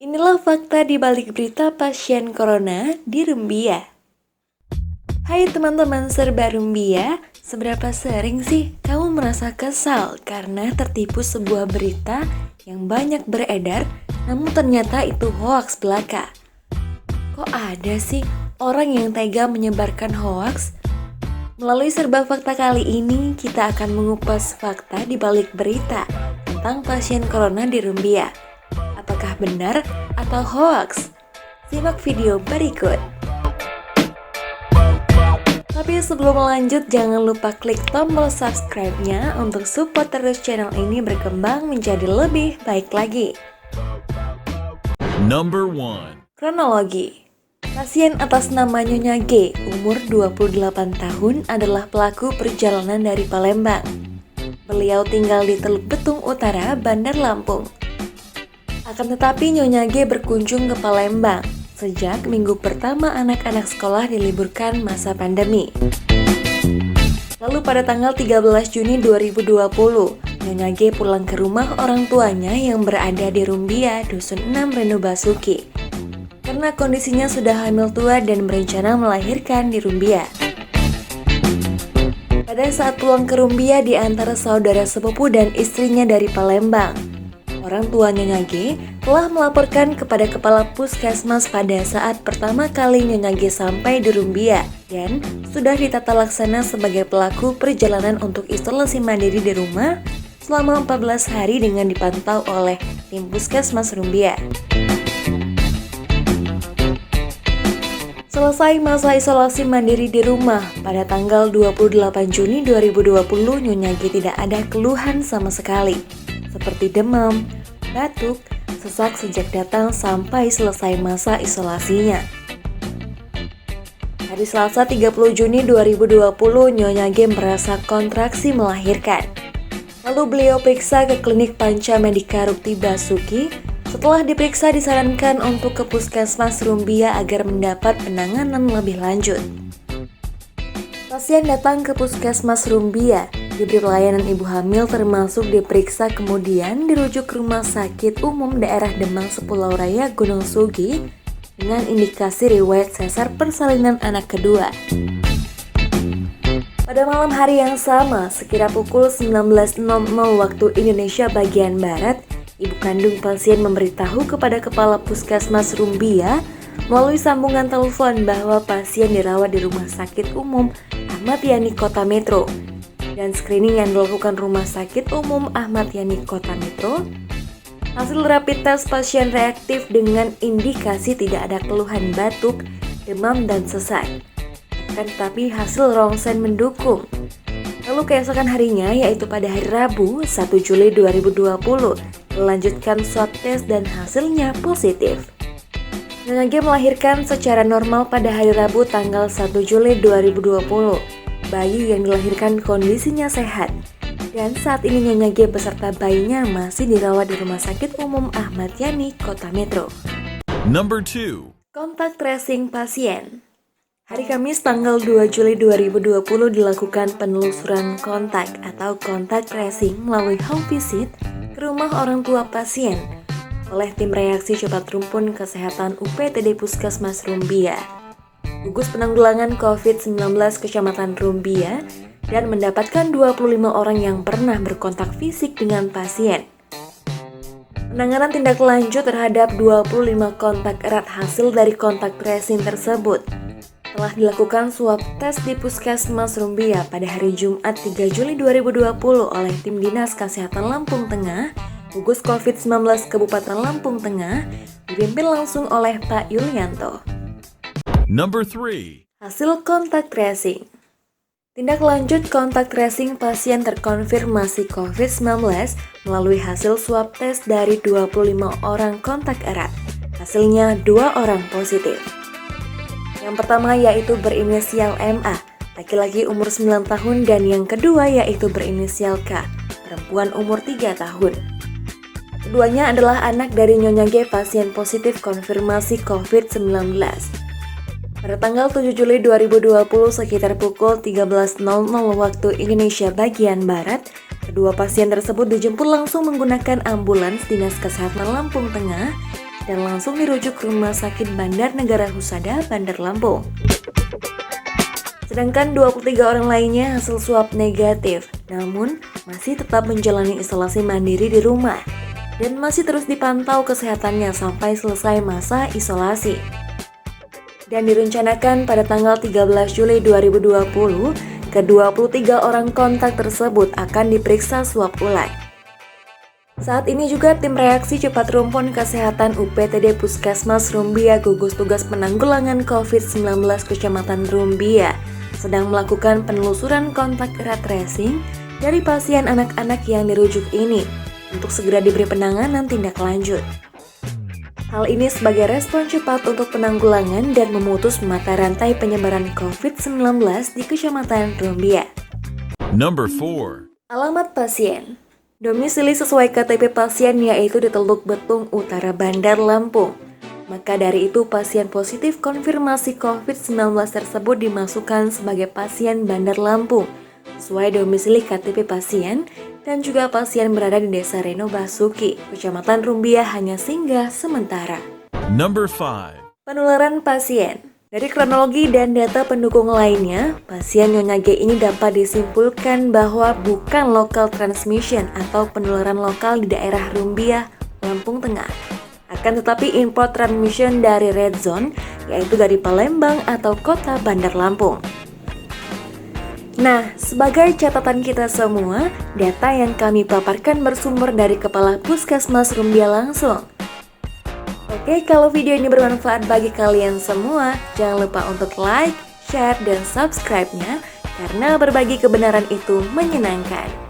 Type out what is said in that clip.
Inilah fakta di balik berita pasien corona di Rumbia. Hai teman-teman serba Rumbia, seberapa sering sih kamu merasa kesal karena tertipu sebuah berita yang banyak beredar, namun ternyata itu hoaks belaka? Kok ada sih orang yang tega menyebarkan hoaks? Melalui serba fakta kali ini, kita akan mengupas fakta di balik berita tentang pasien corona di Rumbia. Apakah benar atau hoaks? Simak video berikut. Tapi sebelum lanjut, jangan lupa klik tombol subscribe-nya untuk support terus channel ini berkembang menjadi lebih baik lagi. Number 1. Kronologi. Pasien atas nama Nyonya G, umur 28 tahun, adalah pelaku perjalanan dari Palembang. Beliau tinggal di Teluk Betung Utara, Bandar Lampung. Akan tetapi Nyonya G berkunjung ke Palembang sejak minggu pertama anak-anak sekolah diliburkan masa pandemi. Lalu pada tanggal 13 Juni 2020, Nyonya G pulang ke rumah orang tuanya yang berada di Rumbia, Dusun 6 Renu Basuki. Karena kondisinya sudah hamil tua dan berencana melahirkan di Rumbia. Pada saat pulang ke Rumbia diantar saudara sepupu dan istrinya dari Palembang, orang tua Nyonya G telah melaporkan kepada kepala puskesmas pada saat pertama kali Nyonya G sampai di Rumbia dan sudah ditata laksana sebagai pelaku perjalanan untuk isolasi mandiri di rumah selama 14 hari dengan dipantau oleh tim puskesmas Rumbia. Selesai masa isolasi mandiri di rumah, pada tanggal 28 Juni 2020 Nyonya G tidak ada keluhan sama sekali, seperti demam, batuk, sesak sejak datang sampai selesai masa isolasinya. Hari Selasa 30 Juni 2020 Nyonya G merasa kontraksi melahirkan. Lalu beliau periksa ke klinik Panca Medika Rukti Basuki. Setelah diperiksa disarankan untuk ke puskesmas Rumbia agar mendapat penanganan lebih lanjut. Pasien datang ke puskesmas Rumbia, diberi pelayanan ibu hamil termasuk diperiksa kemudian dirujuk ke rumah sakit umum daerah Demang Sepulau Raya Gunung Sugi dengan indikasi riwayat sesar persalinan anak kedua. Pada malam hari yang sama, sekira pukul 19.00 waktu Indonesia bagian Barat, ibu kandung pasien memberitahu kepada kepala puskesmas Rumbia melalui sambungan telepon bahwa pasien dirawat di Rumah Sakit Umum Ahmad Yani Kota Metro. Dan screening yang dilakukan Rumah Sakit Umum Ahmad Yani Kota Metro, hasil rapid test pasien reaktif dengan indikasi tidak ada keluhan batuk, demam, dan sesak. Akan tetapi hasil ronsen mendukung. Lalu keesokan harinya, yaitu pada hari Rabu 1 Juli 2020, melanjutkan swab test dan hasilnya positif. Nyonya G melahirkan secara normal pada hari Rabu tanggal 1 Juli 2020. Bayi yang dilahirkan kondisinya sehat. Dan saat ini Nyonya G beserta bayinya masih dirawat di Rumah Sakit Umum Ahmad Yani Kota Metro. Number 2. Kontak tracing pasien. Hari Kamis tanggal 2 Juli 2020 dilakukan penelusuran kontak atau kontak tracing melalui home visit ke rumah orang tua pasien oleh tim reaksi cepat rumpun kesehatan UPTD Puskesmas Rumbia, gugus penanggulangan COVID-19 Kecamatan Rumbia, dan mendapatkan 25 orang yang pernah berkontak fisik dengan pasien. Penanganan tindak lanjut terhadap 25 kontak erat hasil dari kontak tracing tersebut telah dilakukan swab tes di Puskesmas Rumbia pada hari Jumat 3 Juli 2020 oleh tim Dinas Kesehatan Lampung Tengah, gugus COVID-19 Kabupaten Lampung Tengah, dipimpin langsung oleh Pak Yulianto. Number 3. Hasil kontak tracing. Tindak lanjut kontak tracing pasien terkonfirmasi COVID-19 melalui hasil swab tes dari 25 orang kontak erat. Hasilnya 2 orang positif. Yang pertama yaitu berinisial MA, laki-laki umur 9 tahun, dan yang kedua yaitu berinisial K, perempuan umur 3 tahun. Keduanya adalah anak dari Nyonya G, pasien positif konfirmasi COVID-19. Pada tanggal 7 Juli 2020 sekitar pukul 13.00 waktu Indonesia bagian Barat, kedua pasien tersebut dijemput langsung menggunakan ambulans Dinas Kesehatan Lampung Tengah dan langsung dirujuk ke Rumah Sakit Bandar Negara Husada, Bandar Lampung. Sedangkan 23 orang lainnya hasil swab negatif, namun masih tetap menjalani isolasi mandiri di rumah dan masih terus dipantau kesehatannya sampai selesai masa isolasi. Dan direncanakan pada tanggal 13 Juli 2020, ke-23 orang kontak tersebut akan diperiksa swab ulang. Saat ini juga tim reaksi cepat rumpun kesehatan UPTD Puskesmas Rumbia gugus tugas penanggulangan COVID-19 Kecamatan Rumbia sedang melakukan penelusuran kontak erat tracing dari pasien anak-anak yang dirujuk ini untuk segera diberi penanganan tindak lanjut. Hal ini sebagai respon cepat untuk penanggulangan dan memutus mata rantai penyebaran COVID-19 di Kecamatan Rumbia. Number 4. Alamat pasien. Domisili sesuai KTP pasien yaitu di Teluk Betung Utara, Bandar Lampung. Maka dari itu pasien positif konfirmasi COVID-19 tersebut dimasukkan sebagai pasien Bandar Lampung sesuai domisili KTP pasien dan juga pasien berada di Desa Reno Basuki, Kecamatan Rumbia hanya singgah sementara. Number 5. Penularan pasien. Dari kronologi dan data pendukung lainnya, pasien Nyonya G ini dapat disimpulkan bahwa bukan local transmission atau penularan lokal di daerah Rumbia, Lampung Tengah. Akan tetapi import transmission dari red zone, yaitu dari Palembang atau kota Bandar Lampung. Nah, sebagai catatan kita semua, data yang kami paparkan bersumber dari Kepala Puskesmas Rumbia langsung. Oke, kalau video ini bermanfaat bagi kalian semua, jangan lupa untuk like, share, dan subscribe-nya, karena berbagi kebenaran itu menyenangkan.